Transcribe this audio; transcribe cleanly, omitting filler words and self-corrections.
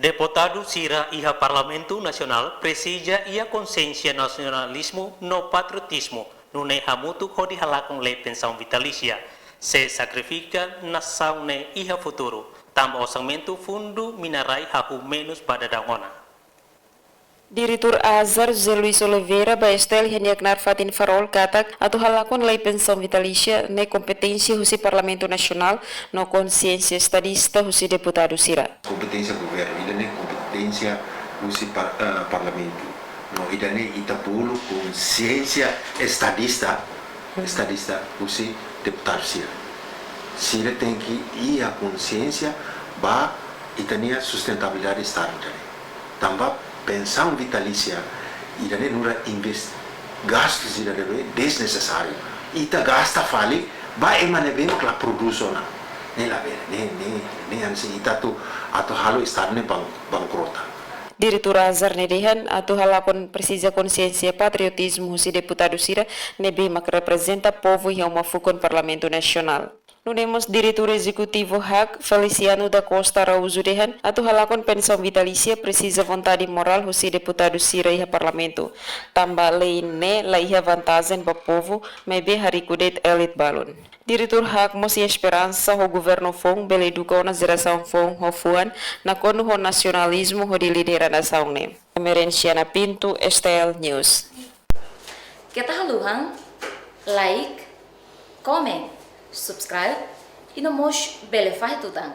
Deputado Sira iha Parlamento Nacional presija ia consciência nacionalismo no patriotismo nune hamutu hodi halakong le pensão vitalícia se sacrifica nação ne iha futuro tam orçamento fundo minarai hahu menos pada dangona. Diretor Azar José Luis Oliveira Baestel hendak narfatin farol katak atau halakon lei pensão vitalícia ne competência husi Parlamento Nacional no consciência estadista husi deputado Sira. Competência governo, idane competência husi Parlamento. No idane itapulu consciência estadista husi deputado Sira. Sira tem que ir a consciência ba itania sustentabilidade estado dane. Tambah pensão vitalícia idane nura invest gastos idane desnecessário ita gasta fali ba emane bem que la produziona nela bene ne ansi ita tu atau halo estado ne bankrota. Diretor Azar nedehan atau halakon precisa consciência patriotismo husi deputado Sira nebe mak representa povo yang mafukon Parlamento Nacional. Nunemos diretor executivo HAC Feliciano da Costa Araújo dehan atau halakon pensão vitalícia precisa vontade moral husi deputado Sira iha parlamento. Tambah lei ne la iha vantagem pa povo mebe harikudet elit balon. Diretor HAC mosi esperança ho governo fong bele educa na geração fong ho fuan na kono ho nacionalismo ho di lidera nação ne. Emerenciana Pinto, STL News. Kita haluhang like, comment, subscribe e no mos bele faz tudang.